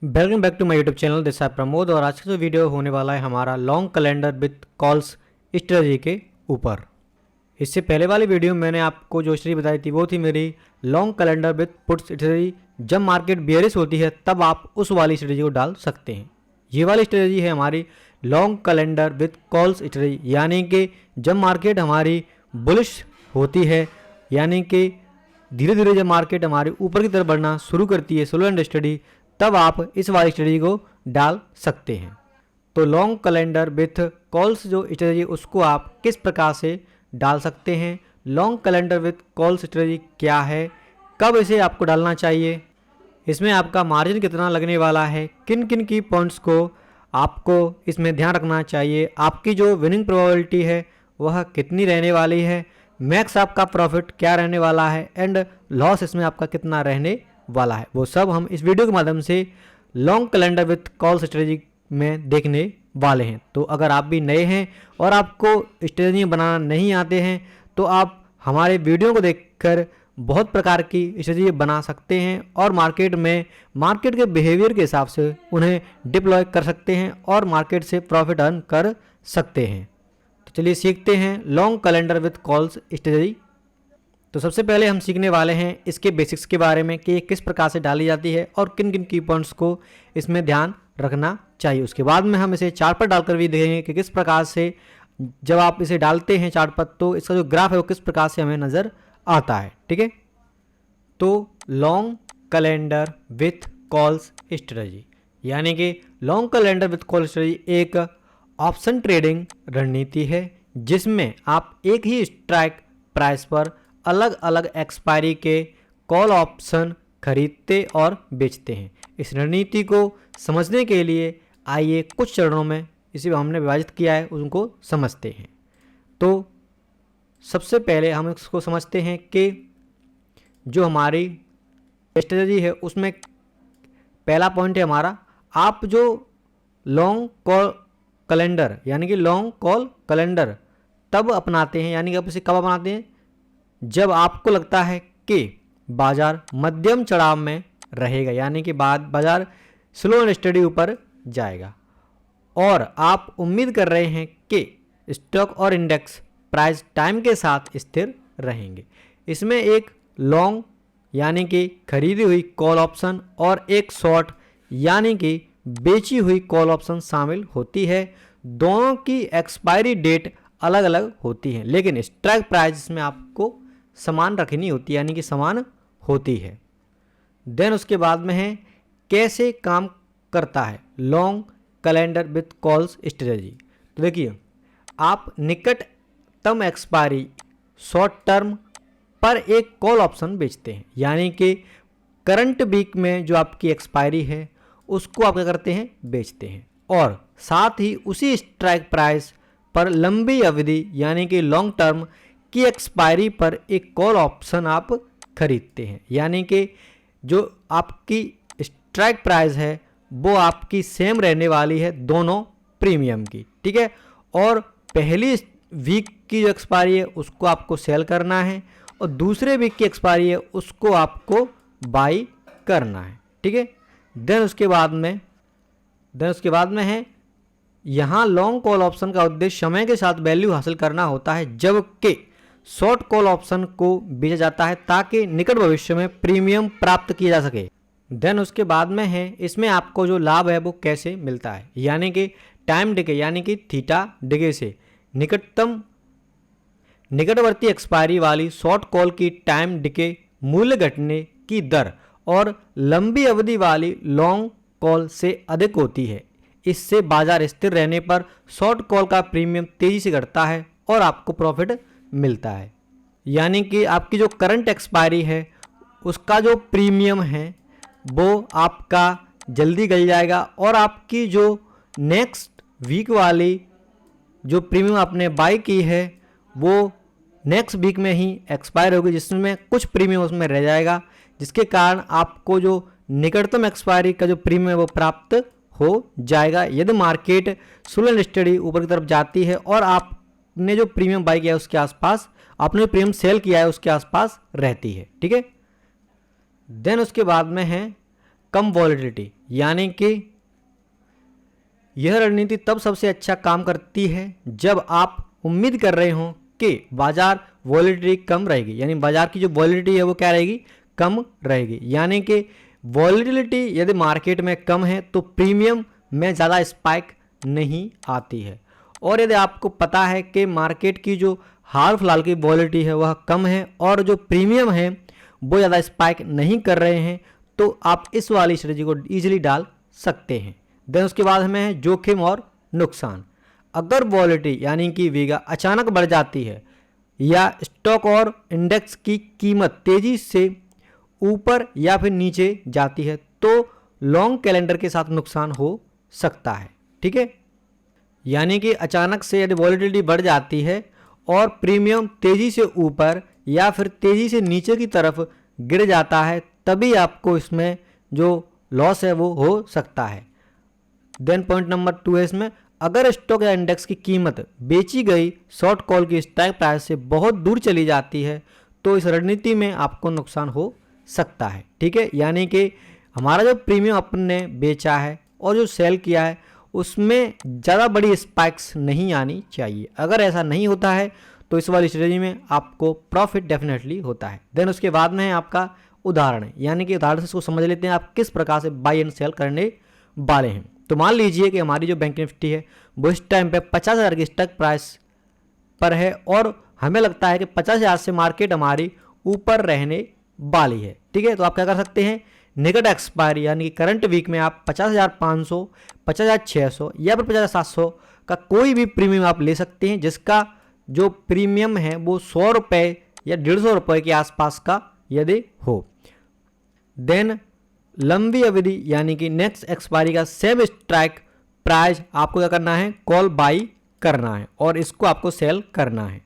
Welcome back to my YouTube channel. This है प्रमोद और आज का जो वीडियो होने वाला है हमारा long calendar with calls strategy के ऊपर। इससे पहले वाली वीडियो में मैंने आपको जो स्ट्रेटजी बताई थी वो थी मेरी long calendar with puts strategy. जब मार्केट बेयरिश होती है तब आप उस वाली स्ट्रेटजी को डाल सकते हैं। ये वाली स्ट्रेटजी है हमारी long calendar with calls strategy, यानी कि जब मार्केट हमारी बुलिश होती है, यानी कि धीरे धीरे जब मार्केट हमारी ऊपर की तरफ बढ़ना शुरू करती है स्लो एंड स्टडी, तब आप इस वाली स्ट्रेटजी को डाल सकते हैं। तो लॉन्ग कैलेंडर विथ कॉल्स जो स्ट्रेटजी उसको आप किस प्रकार से डाल सकते हैं, long calendar with calls strategy क्या है, कब इसे आपको डालना चाहिए, इसमें आपका मार्जिन कितना लगने वाला है, किन किन की पॉइंट्स को आपको इसमें ध्यान रखना चाहिए, आपकी जो विनिंग प्रोबेबिलिटी है वह कितनी रहने वाली है, मैक्स आपका प्रॉफिट क्या रहने वाला है एंड लॉस इसमें आपका कितना रहने वाला है, वो सब हम इस वीडियो के माध्यम से long calendar with call strategy में देखने वाले हैं। तो अगर आप भी नए हैं और आपको स्ट्रेटजी बनाना नहीं आते हैं तो आप हमारे वीडियो को देखकर बहुत प्रकार की स्ट्रेटजी बना सकते हैं और मार्केट में मार्केट के बिहेवियर के हिसाब से उन्हें डिप्लॉय कर सकते हैं और मार्केट से प्रॉफिट अर्न कर सकते हैं। तो चलिए सीखते हैं long calendar with calls strategy. तो सबसे पहले हम सीखने वाले हैं इसके बेसिक्स के बारे में कि ये किस प्रकार से डाली जाती है और किन किन की पॉइंट्स को इसमें ध्यान रखना चाहिए। उसके बाद में हम इसे चार्ट पर डालकर भी देखेंगे कि किस प्रकार से जब आप इसे डालते हैं चार्ट पर तो इसका जो ग्राफ है वो किस प्रकार से हमें नज़र आता है। ठीक है, तो long calendar with calls strategy यानी कि long calendar with call strategy एक ऑप्शन ट्रेडिंग रणनीति है जिसमें आप एक ही स्ट्राइक प्राइस पर अलग अलग एक्सपायरी के कॉल ऑप्शन खरीदते और बेचते हैं। इस रणनीति को समझने के लिए आइए कुछ चरणों में इसे हमने विभाजित किया है उनको समझते हैं। तो सबसे पहले हम इसको समझते हैं कि जो हमारी स्ट्रेटजी है उसमें पहला पॉइंट है हमारा, आप जो लॉन्ग कॉल कैलेंडर यानी कि लॉन्ग कॉल कैलेंडर तब अपनाते हैं, यानी कि आप इसे कब अपनाते हैं जब आपको लगता है कि बाजार मध्यम चढ़ाव में रहेगा, यानी कि बाजार स्लो एंड स्टडी ऊपर जाएगा और आप उम्मीद कर रहे हैं कि स्टॉक और इंडेक्स प्राइस टाइम के साथ स्थिर रहेंगे। इसमें एक लॉन्ग यानी कि खरीदी हुई कॉल ऑप्शन और एक शॉर्ट यानी कि बेची हुई कॉल ऑप्शन शामिल होती है। दोनों की एक्सपायरी डेट अलग अलग होती है लेकिन स्ट्राइक प्राइस में आपको समान रखनी होती है, यानी कि समान होती है। देन उसके बाद में है कैसे काम करता है long calendar with calls strategy. तो देखिए, आप निकटतम एक्सपायरी शॉर्ट टर्म पर एक कॉल ऑप्शन बेचते हैं, यानी कि करंट वीक में जो आपकी एक्सपायरी है उसको आप क्या करते हैं बेचते हैं और साथ ही उसी स्ट्राइक प्राइस पर लंबी अवधि यानी कि लॉन्ग टर्म की एक्सपायरी पर एक कॉल ऑप्शन आप खरीदते हैं, यानी कि जो आपकी स्ट्राइक प्राइस है वो आपकी सेम रहने वाली है दोनों प्रीमियम की। ठीक है, और पहली वीक की जो एक्सपायरी है उसको आपको सेल करना है और दूसरे वीक की एक्सपायरी है उसको आपको बाई करना है। ठीक है, देन उसके बाद में है यहाँ लॉन्ग कॉल ऑप्शन का उद्देश्य समय के साथ वैल्यू हासिल करना होता है, जबकि शॉर्ट कॉल ऑप्शन को बेचा जाता है ताकि निकट भविष्य में प्रीमियम प्राप्त किया जा सके। देन उसके बाद में है इसमें आपको जो लाभ है वो कैसे मिलता है, यानी कि टाइम डिके यानी कि थीटा डिके से निकटवर्ती एक्सपायरी वाली शॉर्ट कॉल की टाइम डिके मूल्य घटने की दर और लंबी अवधि वाली लॉन्ग कॉल से अधिक होती है। इससे बाजार स्थिर रहने पर शॉर्ट कॉल का प्रीमियम तेजी से घटता है और आपको प्रॉफिट मिलता है, यानी कि आपकी जो करंट एक्सपायरी है उसका जो प्रीमियम है वो आपका जल्दी गल जाएगा और आपकी जो नेक्स्ट वीक वाली जो प्रीमियम आपने बाई की है वो नेक्स्ट वीक में ही एक्सपायर होगी, जिसमें कुछ प्रीमियम उसमें रह जाएगा, जिसके कारण आपको जो निकटतम एक्सपायरी का जो प्रीमियम है वो प्राप्त हो जाएगा यदि मार्केट स्लो एंड स्टडी ऊपर की तरफ जाती है और आपने जो प्रीमियम बाई किया है उसके आसपास, आपने जो प्रीमियम सेल किया है उसके आसपास रहती है। ठीक है, देन उसके बाद में है कम वॉलेटिलिटी यानी कि यह रणनीति तब सबसे अच्छा काम करती है जब आप उम्मीद कर रहे हो कि बाजार वॉलेटिलिटी कम रहेगी, यानी बाजार की जो वॉलेटिलिटी है वो क्या रहेगी, कम रहेगी। यानी कि वॉलेटिलिटी यदि मार्केट में कम है तो प्रीमियम में ज़्यादा स्पाइक नहीं आती है। और यदि आपको पता है कि मार्केट की जो हाल फिलहाल की वॉलेटिलिटी है वह कम है और जो प्रीमियम है वो ज़्यादा स्पाइक नहीं कर रहे हैं, तो आप इस वाली स्ट्रेटजी को ईजिली डाल सकते हैं। देन उसके बाद हमें है जोखिम और नुकसान। अगर वॉलेटिलिटी यानी कि वीगा अचानक बढ़ जाती है या स्टॉक और इंडेक्स की कीमत तेजी से ऊपर या फिर नीचे जाती है तो लॉन्ग कैलेंडर के साथ नुकसान हो सकता है। ठीक है, यानी कि अचानक से यदि वॉलेटिलिटी बढ़ जाती है और प्रीमियम तेजी से ऊपर या फिर तेजी से नीचे की तरफ गिर जाता है, तभी आपको इसमें जो लॉस है वो हो सकता है। देन पॉइंट नंबर 2 है इसमें, अगर स्टॉक या इंडेक्स की कीमत बेची गई शॉर्ट कॉल की स्ट्राइक प्राइस से बहुत दूर चली जाती है तो इस रणनीति में आपको नुकसान हो सकता है। ठीक है, यानी कि हमारा जो प्रीमियम अपन ने बेचा है और जो सेल किया है उसमें ज़्यादा बड़ी स्पाइक्स नहीं आनी चाहिए। अगर ऐसा नहीं होता है तो इस वाली स्ट्रेटजी में आपको प्रॉफिट डेफिनेटली होता है। देन उसके बाद में है आपका उदाहरण, यानी कि उदाहरण से इसको समझ लेते हैं आप किस प्रकार से बाई एंड सेल करने वाले हैं। तो मान लीजिए कि हमारी जो बैंक निफ्टी है वो इस टाइम पे 50,000 की स्टॉक प्राइस पर है और हमें लगता है कि 50,000 से मार्केट हमारी ऊपर रहने वाली है। ठीक है, तो आप क्या कर सकते हैं, निकट एक्सपायरी यानी कि करंट वीक में आप 50,500, 50,600 या फिर 50,700 का कोई भी प्रीमियम आप ले सकते हैं जिसका जो प्रीमियम है वो 100 रुपये या 150 रुपये के आसपास का यदि हो। देन लंबी अवधि यानी कि नेक्स्ट एक्सपायरी का सेम स्ट्राइक प्राइस आपको क्या करना है, कॉल बाई करना है और इसको आपको सेल करना है।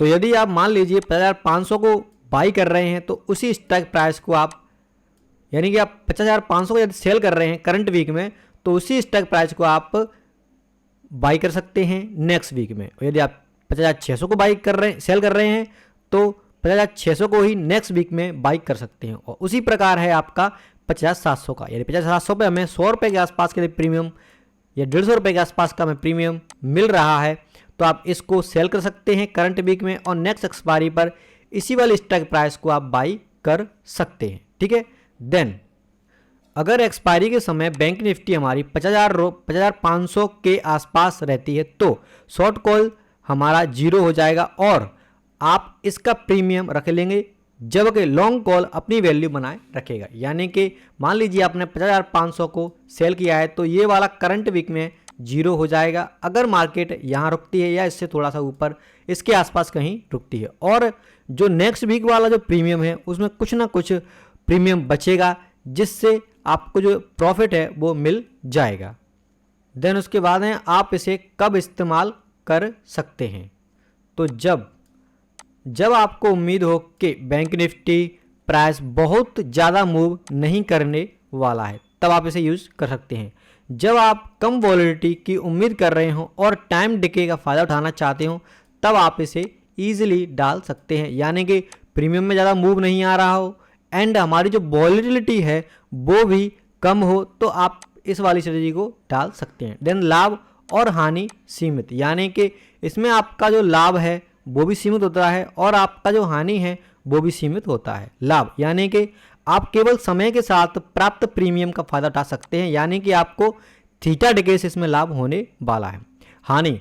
तो यदि आप मान लीजिए 50,500 को बाई कर रहे हैं तो उसी स्ट्राइक प्राइस को आप, यानी कि आप 50,500 को यदि सेल कर रहे हैं करंट वीक में तो उसी स्ट्राइक प्राइस को आप बाई कर सकते हैं नेक्स्ट वीक में। और यदि आप 50,600 को बाई कर रहे हैं, सेल कर रहे हैं तो 50,600 को ही नेक्स्ट वीक में बाई कर सकते हैं। और उसी प्रकार है आपका 50,700 का, यानी 50,700 पे हमें 100 रुपये के आसपास के प्रीमियम या 150 रुपये के आसपास का हमें प्रीमियम मिल रहा है तो आप इसको सेल कर सकते हैं करंट वीक में और नेक्स्ट एक्सपायरी पर इसी वाले स्ट्राइक प्राइस को आप बाई कर सकते हैं। ठीक है, देन अगर एक्सपायरी के समय बैंक निफ्टी हमारी 50,500 के आसपास रहती है तो शॉर्ट कॉल हमारा 0 हो जाएगा और आप इसका प्रीमियम रख लेंगे जबकि लॉन्ग कॉल अपनी वैल्यू बनाए रखेगा। यानी कि मान लीजिए आपने 50,500 को सेल किया है तो ये वाला करंट वीक में 0 हो जाएगा अगर मार्केट यहाँ रुकती है या इससे थोड़ा सा ऊपर इसके आसपास कहीं रुकती है। और जो नेक्स्ट वीक वाला जो प्रीमियम है उसमें कुछ ना कुछ प्रीमियम बचेगा जिससे आपको जो प्रॉफिट है वो मिल जाएगा। देन उसके बाद है आप इसे कब इस्तेमाल कर सकते हैं। तो जब आपको उम्मीद हो कि बैंक निफ्टी प्राइस बहुत ज़्यादा मूव नहीं करने वाला है तब आप इसे यूज़ कर सकते हैं। जब आप कम वॉलेटिलिटी की उम्मीद कर रहे हो और टाइम डिके का फ़ायदा उठाना चाहते हो तब आप इसे ईजिली डाल सकते हैं, यानी कि प्रीमियम में ज़्यादा मूव नहीं आ रहा हो एंड हमारी जो वॉलेटिलिटी है वो भी कम हो तो आप इस वाली स्ट्रेटजी को डाल सकते हैं। देन लाभ और हानि सीमित, यानी कि इसमें आपका जो लाभ है वो भी सीमित होता है और आपका जो हानि है वो भी सीमित होता है। लाभ यानी कि आप केवल समय के साथ प्राप्त प्रीमियम का फायदा उठा सकते हैं, यानी कि आपको थीटा डिके से इसमें लाभ होने वाला है। हानि,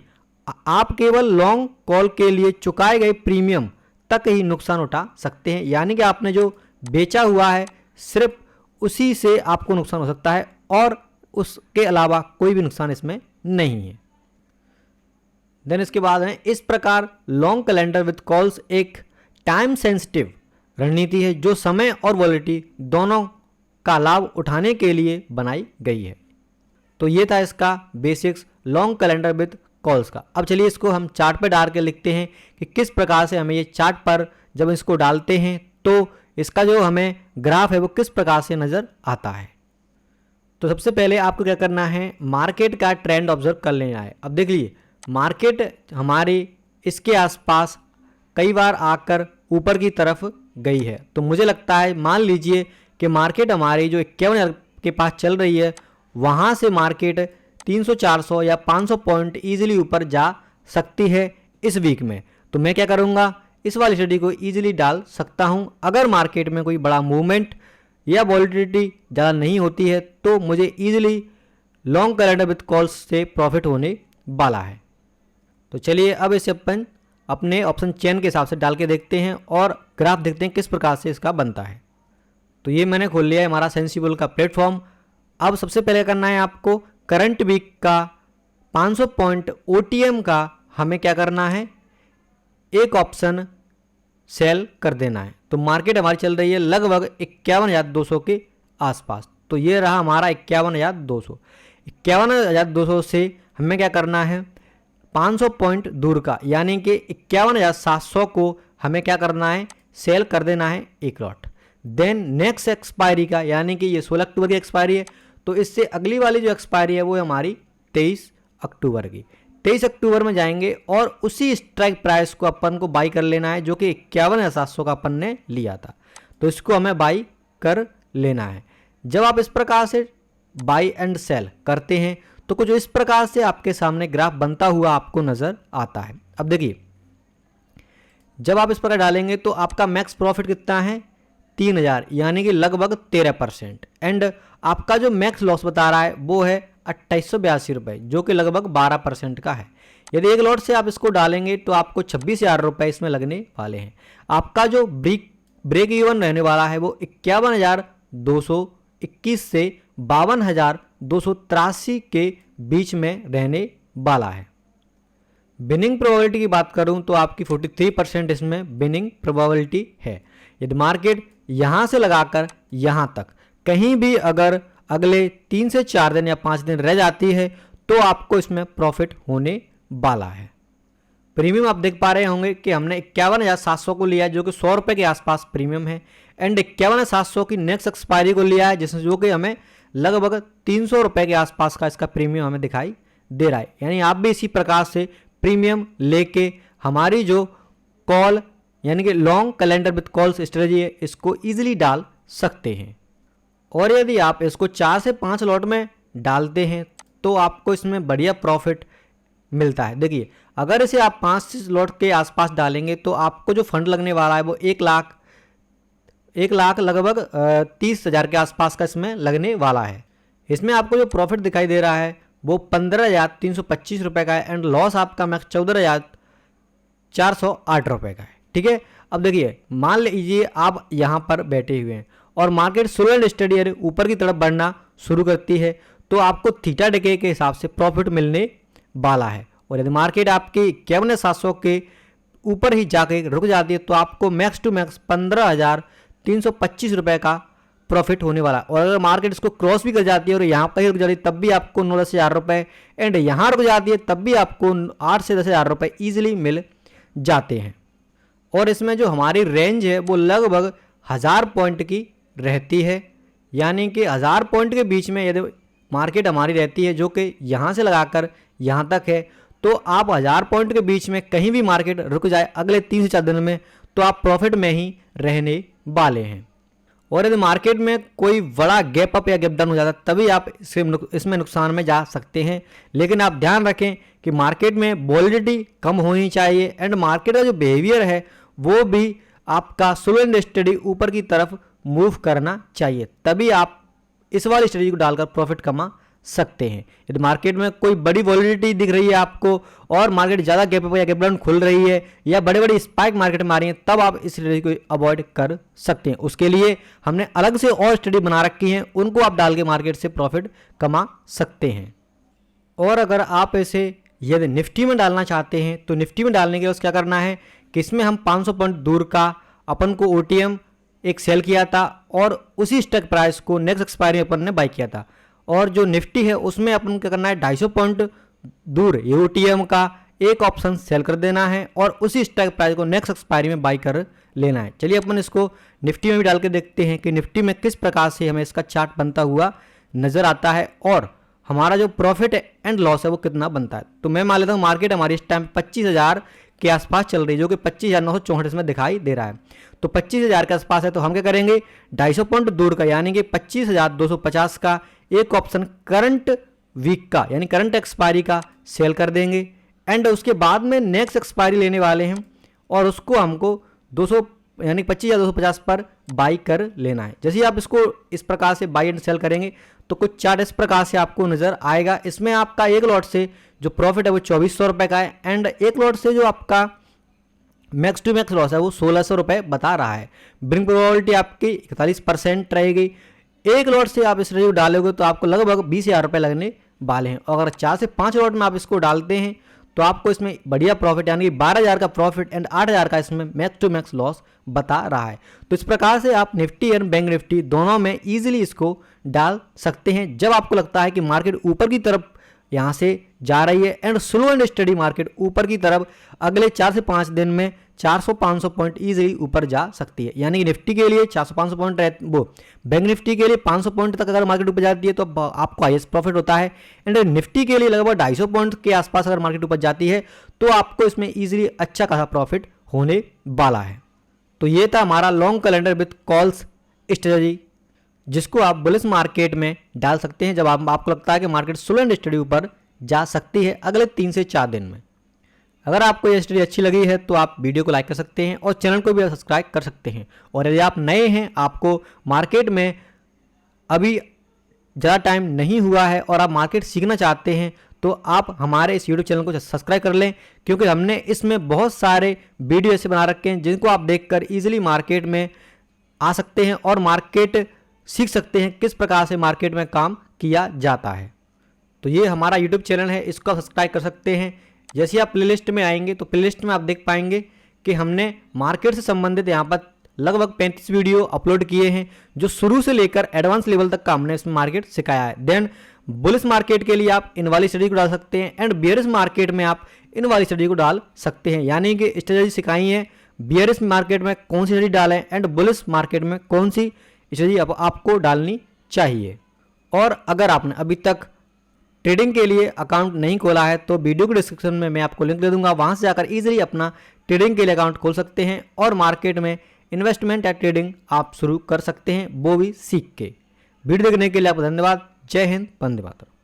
आप केवल लॉन्ग कॉल के लिए चुकाए गए प्रीमियम तक ही नुकसान उठा सकते हैं, यानी कि आपने जो बेचा हुआ है सिर्फ उसी से आपको नुकसान हो सकता है और उसके अलावा कोई भी नुकसान इसमें नहीं है। देन इसके बाद है इस प्रकार लॉन्ग कैलेंडर विद कॉल्स एक टाइम सेंसिटिव रणनीति है जो समय और वॉलेटिलिटी दोनों का लाभ उठाने के लिए बनाई गई है। तो ये था इसका basics long calendar with calls का। अब चलिए इसको हम चार्ट पे डाल के लिखते हैं कि किस प्रकार से हमें ये चार्ट पर जब इसको डालते हैं तो इसका जो हमें ग्राफ है वो किस प्रकार से नज़र आता है। तो सबसे पहले आपको क्या करना है, मार्केट का ट्रेंड ऑब्जर्व कर लेना है। अब देख लीजिए मार्केट हमारी इसके आसपास कई बार आकर ऊपर की तरफ गई है, तो मुझे लगता है मान लीजिए कि मार्केट हमारी जो 51,000 के पास चल रही है वहाँ से मार्केट 300, 400 या 500 पॉइंट ईजिली ऊपर जा सकती है इस वीक में। तो मैं क्या करूँगा, इस वाली स्टडी को ईजिली डाल सकता हूँ। अगर मार्केट में कोई बड़ा मूवमेंट या वॉलिटिलिटी ज़्यादा नहीं होती है तो मुझे easily long calendar with calls से प्रॉफिट होने वाला है। तो चलिए अब इसे अपन अपने ऑप्शन चेन के हिसाब से डाल के देखते हैं और ग्राफ देखते हैं किस प्रकार से इसका बनता है। तो ये मैंने खोल लिया है हमारा सेंसिबल का प्लेटफॉर्म। अब सबसे पहले करना है आपको करंट वीक का 500 पॉइंट OTM का हमें क्या करना है, एक ऑप्शन सेल कर देना है। तो मार्केट हमारी चल रही है लगभग 51,200 के आसपास। तो ये रहा हमारा 51,200। 51,200 से हमें क्या करना है, 500 पॉइंट दूर का यानी कि 51,700 को हमें क्या करना है, सेल कर देना है एक लॉट। देन नेक्स्ट एक्सपायरी का यानी कि ये 16 अक्टूबर की एक्सपायरी है, तो इससे अगली वाली जो एक्सपायरी है वो है हमारी 23 अक्टूबर की। 23 अक्टूबर में जाएंगे और उसी स्ट्राइक प्राइस को अपन को बाई कर लेना है जो कि 51,700 का अपन ने लिया था। तो इसको हमें बाई कर लेना है। जब आप इस प्रकार से बाई एंड सेल करते हैं तो कुछ इस प्रकार से आपके सामने ग्राफ बनता हुआ आपको नजर आता है। अब देखिए, जब आप इस प्रकार डालेंगे तो आपका मैक्स प्रॉफिट कितना है, 3,000 यानी कि लगभग 13%। एंड आपका जो मैक्स लॉस बता रहा है वो है 2882 रुपये जो कि लगभग 12% का है। यदि एक लॉट से आप इसको डालेंगे तो आपको 26,000 रुपये इसमें लगने वाले हैं। आपका जो ब्रेक इवन रहने वाला है वो 51,221 से 52,283 के बीच में रहने वाला है। विनिंग प्रोबेबिलिटी की बात करूं तो आपकी 43% इसमें विनिंग प्रोबेबिलिटी है। यदि मार्केट यहां से लगाकर यहां तक कहीं भी अगर अगले 3 से 4 दिन या 5 दिन रह जाती है तो आपको इसमें प्रॉफिट होने वाला है। प्रीमियम आप देख पा रहे होंगे कि हमने 51,700 को लिया है जो कि 100 रुपये के आसपास प्रीमियम है। एंड 51,700 की नेक्स्ट एक्सपायरी को लिया है जिसमें जो कि हमें लगभग 300 रुपये के आसपास का इसका प्रीमियम हमें दिखाई दे रहा है। यानी आप भी इसी प्रकार से प्रीमियम लेके हमारी जो कॉल यानी कि long calendar with calls strategy है इसको ईजिली डाल सकते हैं। और यदि आप इसको 4 से 5 लॉट में डालते हैं तो आपको इसमें बढ़िया प्रॉफिट मिलता है। देखिए, अगर इसे आप 5 लॉट के आसपास डालेंगे तो आपको जो फंड लगने वाला है वो 1 लाख लगभग 30,000 के आसपास का इसमें लगने वाला है। इसमें आपको जो प्रॉफिट दिखाई दे रहा है वो 15,325 रुपये का है। एंड लॉस आपका मैक्स 14,408 रुपये का है। ठीक है, अब देखिए, मान लीजिए आप यहाँ पर बैठे हुए हैं और मार्केट स्लो एंड स्टडी ऊपर की तरफ बढ़ना शुरू करती है तो आपको थीटा डिके के हिसाब से प्रॉफिट मिलने वाला है। और यदि मार्केट आपकी 51,700 के ऊपर ही जाके रुक जाती है तो आपको मैक्स टू मैक्स 15,325 रुपये का प्रॉफिट होने वाला। और अगर मार्केट इसको क्रॉस भी कर जाती है और यहाँ पर ही रुक जाती है तब भी आपको 9-10,000 रुपये, एंड यहाँ रुक जाती है तब भी आपको 8 से 10,000 रुपये ईजिली मिल जाते हैं। और इसमें जो हमारी रेंज है वो लगभग 1000 पॉइंट की रहती है। यानी कि 1000 पॉइंट के बीच में यदि मार्केट हमारी रहती है जो कि यहाँ से लगाकर यहाँ तक है तो आप 1000 पॉइंट के बीच में कहीं भी मार्केट रुक जाए अगले 3 से 4 दिन में तो आप प्रॉफिट में ही रहने वाले हैं। और यदि मार्केट में कोई बड़ा गैप अप या गैप डाउन हो जाता है तभी आप इसमें नुकसान में जा सकते हैं। लेकिन आप ध्यान रखें कि मार्केट में वॉलिडिटी कम होनी चाहिए एंड मार्केट का जो बिहेवियर है वो भी आपका स्लो एंड स्टडी ऊपर की तरफ मूव करना चाहिए, तभी आप इस वाली स्ट्रेटजी को डालकर प्रॉफिट कमा सकते हैं। यदि मार्केट में कोई बड़ी वॉलिडिटी दिख रही है आपको और मार्केट ज़्यादा गैप अप या गैप डाउन खुल रही है या बड़े बड़े स्पाइक मार्केट में आ रही है तब आप इस स्ट्रेटजी को अवॉइड कर सकते हैं। उसके लिए हमने अलग से और स्ट्रेटजी बना रखी हैं, उनको आप डाल के मार्केट से प्रॉफिट कमा सकते हैं। और अगर आप इसे यदि निफ्टी में डालना चाहते हैं तो निफ्टी में डालने के लिए क्या करना है कि इसमें हम 500 पॉइंट दूर का अपन को OTM एक सेल किया था और उसी स्टॉक प्राइस को नेक्स्ट एक्सपायरी अपन ने बाई किया था। और जो निफ्टी है उसमें अपन क्या करना है 250 पॉइंट दूर OTM का एक ऑप्शन सेल कर देना है और उसी स्टॉक प्राइस को नेक्स्ट एक्सपायरी में बाई कर लेना है। चलिए अपन इसको निफ्टी में भी डाल के देखते हैं कि निफ्टी में किस प्रकार से हमें इसका चार्ट बनता हुआ नजर आता है और हमारा जो प्रॉफिट एंड लॉस है वो कितना बनता है। तो मैं मान लेता हूँ मार्केट हमारी इस टाइम 25,000 के आसपास चल रही है, जो कि 25,964 में दिखाई दे रहा है। तो 25,000 के आसपास है, तो हम क्या करेंगे 250 पॉइंट दूर का यानी कि 25,250 का एक ऑप्शन करंट वीक का यानी करंट एक्सपायरी का सेल कर देंगे। एंड उसके बाद में नेक्स्ट एक्सपायरी लेने वाले हैं और उसको हमको 200 यानी 25,250 पर बाई कर लेना है। जैसे ही आप इसको इस प्रकार से बाई एंड सेल करेंगे तो कुछ चार्ट इस प्रकार से आपको नजर आएगा। इसमें आपका एक लॉट से जो प्रॉफिट है वो 2400 रुपये का है एंड एक लॉट से जो आपका मैक्स टू मैक्स लॉस है वो 1600 रुपये बता रहा है। ब्रिंग प्रोबेबिलिटी आपकी 41% रहेगी। एक लॉट से आप इस रेट डालोगे तो आपको लगभग 20,000 रुपये लगने वाले हैं और अगर 4 से 5 लॉट में आप इसको डालते हैं तो आपको इसमें बढ़िया प्रॉफिट यानी कि 12,000 का प्रॉफिट एंड 8,000 का इसमें मैक्स टू मैक्स लॉस बता रहा है। तो इस प्रकार से आप निफ्टी एंड बैंक निफ्टी दोनों में ईजिली इसको डाल सकते हैं जब आपको लगता है कि मार्केट ऊपर की तरफ यहाँ से जा रही है and slow and study market ऊपर की तरफ अगले 4 से 5 दिन में 400-500 पॉइंट ईजिली ऊपर जा सकती है। यानी कि निफ्टी के लिए 400-500 पॉइंट रहते वो बैंक निफ्टी के लिए 500 पॉइंट तक अगर मार्केट ऊपर जाती है तो आपको हाईएस्ट प्रॉफिट होता है एंड निफ्टी के लिए लगभग 250 पॉइंट के आसपास अगर मार्केट ऊपर जाती है तो आपको इसमें ईजिली अच्छा खासा प्रॉफिट होने वाला है। तो ये था हमारा long calendar with calls strategy जिसको आप बुलिश मार्केट में डाल सकते हैं जब आपको लगता है कि मार्केट स्लो एंड स्टडी ऊपर जा सकती है अगले 3 से 4 दिन में। अगर आपको ये स्टडी अच्छी लगी है तो आप वीडियो को लाइक कर सकते हैं और चैनल को भी सब्सक्राइब कर सकते हैं। और यदि आप नए हैं, आपको मार्केट में अभी ज़्यादा टाइम नहीं हुआ है और आप मार्केट सीखना चाहते हैं तो आप हमारे इस यूट्यूब चैनल को सब्सक्राइब कर लें, क्योंकि हमने इसमें बहुत सारे वीडियो ऐसे बना रखे हैं जिनको आप देखकर ईजिली मार्केट में आ सकते हैं और मार्केट सीख सकते हैं किस प्रकार से मार्केट में काम किया जाता है। तो ये हमारा यूट्यूब चैनल है, इसको आप सब्सक्राइब कर सकते हैं। जैसे आप प्लेलिस्ट में आएंगे तो प्लेलिस्ट में आप देख पाएंगे कि हमने मार्केट से संबंधित यहाँ पर लगभग 35 वीडियो अपलोड किए हैं जो शुरू से लेकर एडवांस लेवल तक का हमने इसमें मार्केट सिखाया है। देन बुलिश मार्केट के लिए आप इन वाली स्टडी को डाल सकते हैं एंड बियरिश मार्केट में आप इन वाली स्टडी को डाल सकते हैं। यानी कि स्ट्रेटजी सिखाई है बियरिश मार्केट में कौन सी स्टडी डालें एंड बुलिश मार्केट में कौन सी स्ट्रेटजी आपको डालनी चाहिए। और अगर आपने अभी तक ट्रेडिंग के लिए अकाउंट नहीं खोला है तो वीडियो के डिस्क्रिप्शन में मैं आपको लिंक दे दूंगा, वहां से जाकर इजीली अपना ट्रेडिंग के लिए अकाउंट खोल सकते हैं और मार्केट में इन्वेस्टमेंट या ट्रेडिंग आप शुरू कर सकते हैं, वो भी सीख के। वीडियो देखने के लिए आपको धन्यवाद। जय हिंद, वंदे मातरम।